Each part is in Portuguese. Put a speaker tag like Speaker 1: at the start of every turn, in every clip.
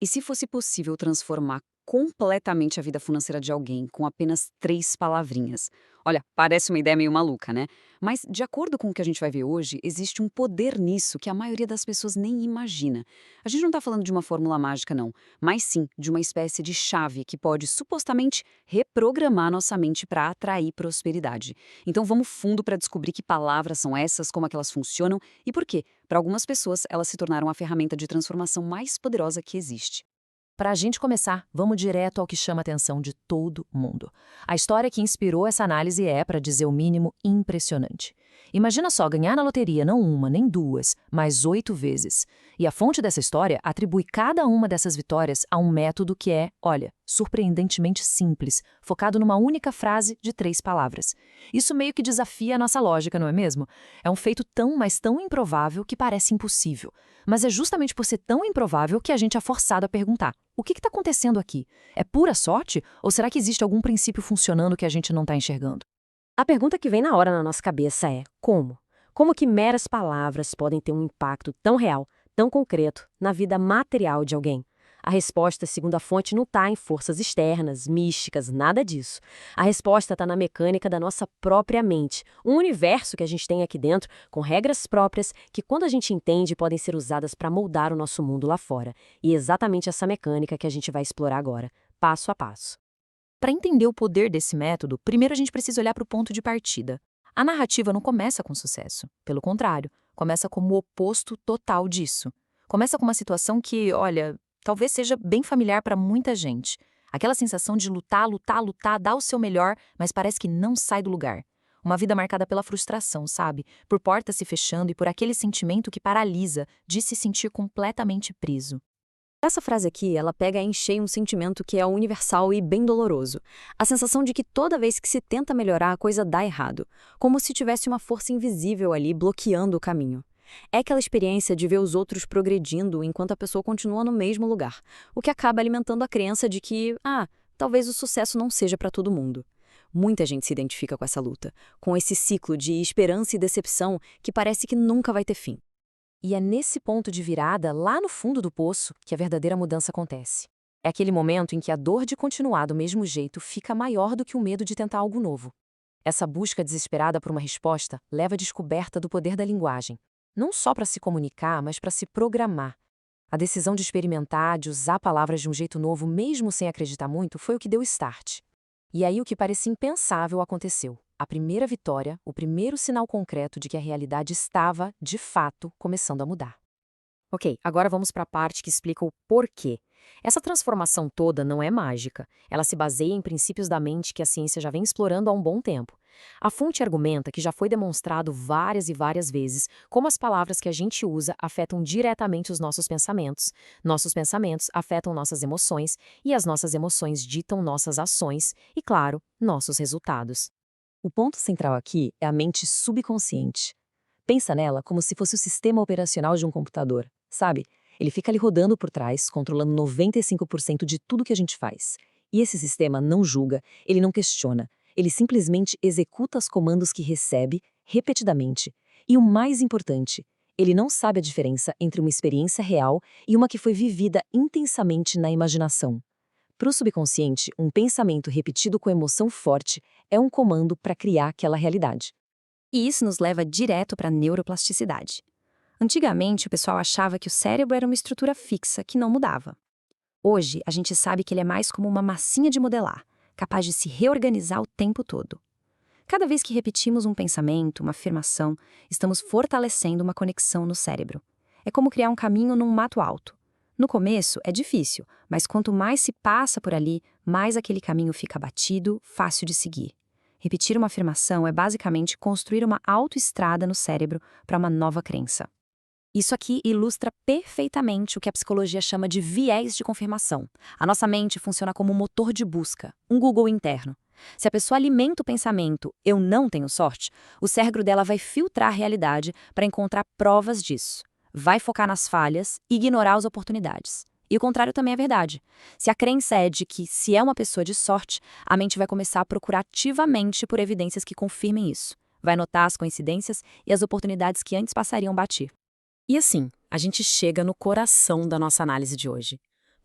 Speaker 1: E se fosse possível transformar completamente a vida financeira de alguém com apenas 3 palavrinhas? Olha, parece uma ideia meio maluca, né? Mas, de acordo com o que a gente vai ver hoje, existe um poder nisso que a maioria das pessoas nem imagina. A gente não está falando de uma fórmula mágica, não, mas sim de uma espécie de chave que pode supostamente reprogramar nossa mente para atrair prosperidade. Então vamos fundo para descobrir que palavras são essas, como é que elas funcionam e por quê. Para algumas pessoas, elas se tornaram a ferramenta de transformação mais poderosa que existe.
Speaker 2: Para a gente começar, vamos direto ao que chama a atenção de todo mundo. A história que inspirou essa análise é, para dizer o mínimo, impressionante. Imagina só ganhar na loteria não uma, nem duas, mas 8 vezes. E a fonte dessa história atribui cada uma dessas vitórias a um método que é, olha, surpreendentemente simples, focado numa única frase de 3 palavras. Isso meio que desafia a nossa lógica, não é mesmo? É um feito tão, mas tão improvável que parece impossível. Mas é justamente por ser tão improvável que a gente é forçado a perguntar: o que está acontecendo aqui? É pura sorte? Ou será que existe algum princípio funcionando que a gente não está enxergando?
Speaker 3: A pergunta que vem na hora na nossa cabeça é: como? Como que meras palavras podem ter um impacto tão real, tão concreto, na vida material de alguém? A resposta, segundo a fonte, não está em forças externas, místicas, nada disso. A resposta está na mecânica da nossa própria mente, um universo que a gente tem aqui dentro, com regras próprias que, quando a gente entende, podem ser usadas para moldar o nosso mundo lá fora. E é exatamente essa mecânica que a gente vai explorar agora, passo a passo.
Speaker 2: Para entender o poder desse método, primeiro a gente precisa olhar para o ponto de partida. A narrativa não começa com sucesso. Pelo contrário, começa como o oposto total disso. Começa com uma situação que, olha, talvez seja bem familiar para muita gente. Aquela sensação de lutar, lutar, lutar, dar o seu melhor, mas parece que não sai do lugar. Uma vida marcada pela frustração, sabe? Por portas se fechando e por aquele sentimento que paralisa, de se sentir completamente preso.
Speaker 3: Essa frase aqui, ela pega em cheio um sentimento que é universal e bem doloroso. A sensação de que toda vez que se tenta melhorar, a coisa dá errado. Como se tivesse uma força invisível ali bloqueando o caminho. É aquela experiência de ver os outros progredindo enquanto a pessoa continua no mesmo lugar. O que acaba alimentando a crença de que, talvez o sucesso não seja para todo mundo. Muita gente se identifica com essa luta, com esse ciclo de esperança e decepção que parece que nunca vai ter fim.
Speaker 2: E é nesse ponto de virada, lá no fundo do poço, que a verdadeira mudança acontece. É aquele momento em que a dor de continuar do mesmo jeito fica maior do que o medo de tentar algo novo. Essa busca desesperada por uma resposta leva à descoberta do poder da linguagem, não só para se comunicar, mas para se programar. A decisão de experimentar, de usar palavras de um jeito novo, mesmo sem acreditar muito, foi o que deu start. E aí o que parecia impensável aconteceu. A primeira vitória, o primeiro sinal concreto de que a realidade estava, de fato, começando a mudar.
Speaker 3: Ok, agora vamos para a parte que explica o porquê. Essa transformação toda não é mágica. Ela se baseia em princípios da mente que a ciência já vem explorando há um bom tempo. A fonte argumenta que já foi demonstrado várias e várias vezes como as palavras que a gente usa afetam diretamente os nossos pensamentos afetam nossas emoções e as nossas emoções ditam nossas ações e, claro, nossos resultados.
Speaker 4: O ponto central aqui é a mente subconsciente. Pensa nela como se fosse o sistema operacional de um computador, sabe? Ele fica ali rodando por trás, controlando 95% de tudo que a gente faz. E esse sistema não julga, ele não questiona, ele simplesmente executa os comandos que recebe, repetidamente. E o mais importante, ele não sabe a diferença entre uma experiência real e uma que foi vivida intensamente na imaginação. Para o subconsciente, um pensamento repetido com emoção forte é um comando para criar aquela realidade.
Speaker 5: E isso nos leva direto para a neuroplasticidade. Antigamente, o pessoal achava que o cérebro era uma estrutura fixa que não mudava. Hoje, a gente sabe que ele é mais como uma massinha de modelar, capaz de se reorganizar o tempo todo. Cada vez que repetimos um pensamento, uma afirmação, estamos fortalecendo uma conexão no cérebro. É como criar um caminho num mato alto. No começo, é difícil, mas quanto mais se passa por ali, mais aquele caminho fica batido, fácil de seguir. Repetir uma afirmação é basicamente construir uma autoestrada no cérebro para uma nova crença. Isso aqui ilustra perfeitamente o que a psicologia chama de viés de confirmação. A nossa mente funciona como um motor de busca, um Google interno. Se a pessoa alimenta o pensamento "eu não tenho sorte", o cérebro dela vai filtrar a realidade para encontrar provas disso. Vai focar nas falhas e ignorar as oportunidades. E o contrário também é verdade. Se a crença é de que se é uma pessoa de sorte, a mente vai começar a procurar ativamente por evidências que confirmem isso. Vai notar as coincidências e as oportunidades que antes passariam batido.
Speaker 3: E assim, a gente chega no coração da nossa análise de hoje.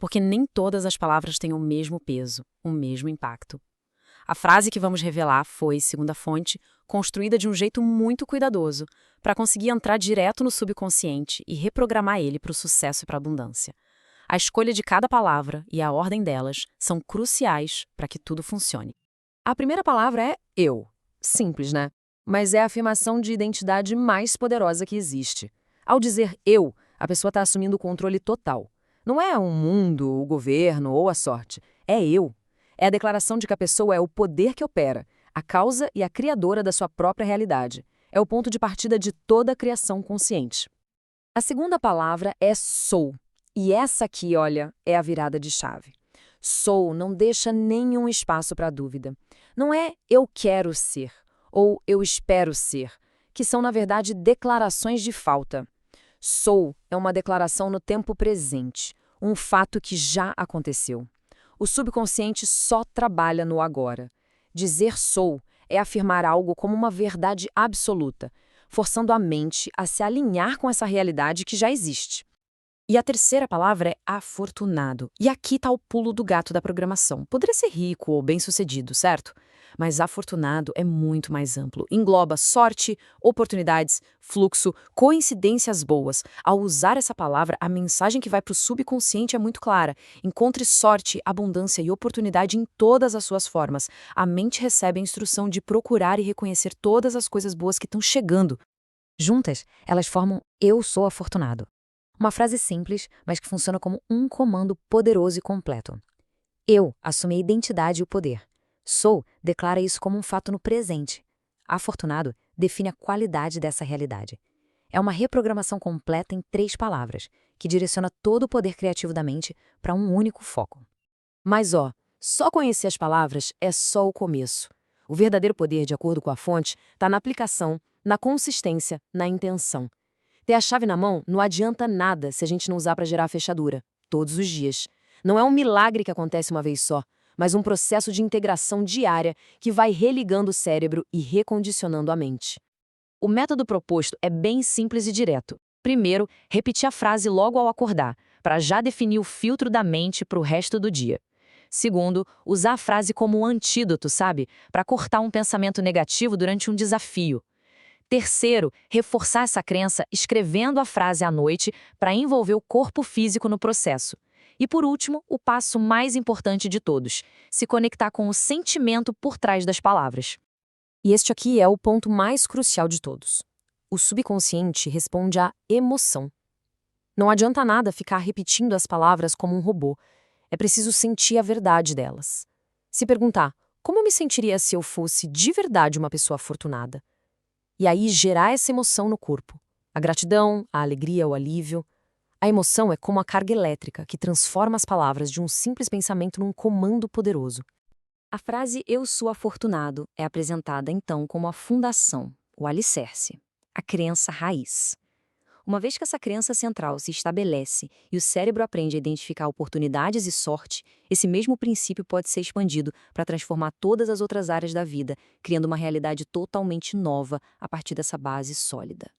Speaker 3: porque nem todas as palavras têm o mesmo peso, o mesmo impacto. A frase que vamos revelar foi, segundo a fonte, construída de um jeito muito cuidadoso, para conseguir entrar direto no subconsciente e reprogramar ele para o sucesso e para a abundância. A escolha de cada palavra e a ordem delas são cruciais para que tudo funcione.
Speaker 2: A primeira palavra é eu. Simples, né? Mas é a afirmação de identidade mais poderosa que existe. Ao dizer eu, a pessoa está assumindo o controle total. Não é o mundo, o governo ou a sorte. É eu. É a declaração de que a pessoa é o poder que opera, a causa e a criadora da sua própria realidade. É o ponto de partida de toda a criação consciente. A segunda palavra é sou. E essa aqui, olha, é a virada de chave. Sou não deixa nenhum espaço para dúvida. Não é eu quero ser ou eu espero ser, que são, na verdade, declarações de falta. Sou é uma declaração no tempo presente, um fato que já aconteceu. O subconsciente só trabalha no agora. Dizer sou é afirmar algo como uma verdade absoluta, forçando a mente a se alinhar com essa realidade que já existe. E a terceira palavra é afortunado. E aqui está o pulo do gato da programação. Poderia ser rico ou bem-sucedido, certo? Mas afortunado é muito mais amplo. Engloba sorte, oportunidades, fluxo, coincidências boas. Ao usar essa palavra, a mensagem que vai para o subconsciente é muito clara. Encontre sorte, abundância e oportunidade em todas as suas formas. A mente recebe a instrução de procurar e reconhecer todas as coisas boas que estão chegando.
Speaker 5: Juntas, elas formam Eu Sou Afortunado. Uma frase simples, mas que funciona como um comando poderoso e completo. Eu assume a identidade e o poder. Sou declara isso como um fato no presente. Afortunado define a qualidade dessa realidade. É uma reprogramação completa em 3 palavras, que direciona todo o poder criativo da mente para um único foco.
Speaker 2: Mas só conhecer as palavras é só o começo. O verdadeiro poder, de acordo com a fonte, está na aplicação, na consistência, na intenção. Ter a chave na mão não adianta nada se a gente não usar para gerar a fechadura, todos os dias. Não é um milagre que acontece uma vez só, mas um processo de integração diária que vai religando o cérebro e recondicionando a mente. O método proposto é bem simples e direto. Primeiro, repetir a frase logo ao acordar, para já definir o filtro da mente para o resto do dia. Segundo, usar a frase como um antídoto, sabe? Para cortar um pensamento negativo durante um desafio. Terceiro, reforçar essa crença escrevendo a frase à noite para envolver o corpo físico no processo. E por último, o passo mais importante de todos, se conectar com o sentimento por trás das palavras. E este aqui é o ponto mais crucial de todos. O subconsciente responde à emoção. Não adianta nada ficar repetindo as palavras como um robô. É preciso sentir a verdade delas. Se perguntar, como eu me sentiria se eu fosse de verdade uma pessoa afortunada? E aí gerar essa emoção no corpo. A gratidão, a alegria, o alívio. A emoção é como a carga elétrica que transforma as palavras de um simples pensamento num comando poderoso.
Speaker 5: A frase Eu Sou Afortunado é apresentada então como a fundação, o alicerce, a crença raiz. Uma vez que essa crença central se estabelece e o cérebro aprende a identificar oportunidades e sorte, esse mesmo princípio pode ser expandido para transformar todas as outras áreas da vida, criando uma realidade totalmente nova a partir dessa base sólida.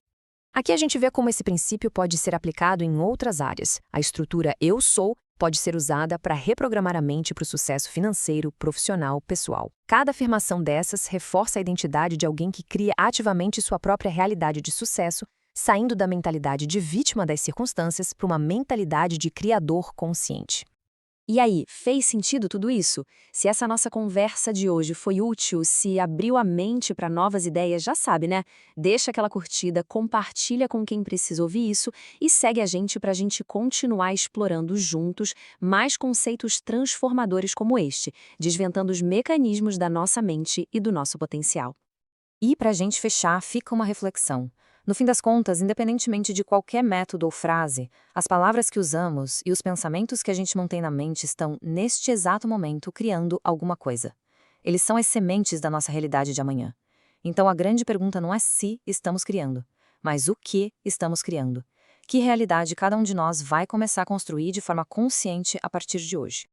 Speaker 5: Aqui a gente vê como esse princípio pode ser aplicado em outras áreas. A estrutura Eu Sou pode ser usada para reprogramar a mente para o sucesso financeiro, profissional, pessoal. Cada afirmação dessas reforça a identidade de alguém que cria ativamente sua própria realidade de sucesso, saindo da mentalidade de vítima das circunstâncias para uma mentalidade de criador consciente. E aí, fez sentido tudo isso? Se essa nossa conversa de hoje foi útil, se abriu a mente para novas ideias, já sabe, né? Deixa aquela curtida, compartilha com quem precisa ouvir isso e segue a gente para a gente continuar explorando juntos mais conceitos transformadores como este, desvendando os mecanismos da nossa mente e do nosso potencial. E para a gente fechar, fica uma reflexão. No fim das contas, independentemente de qualquer método ou frase, as palavras que usamos e os pensamentos que a gente mantém na mente estão, neste exato momento, criando alguma coisa. Eles são as sementes da nossa realidade de amanhã. Então a grande pergunta não é se estamos criando, mas o que estamos criando. Que realidade cada um de nós vai começar a construir de forma consciente a partir de hoje?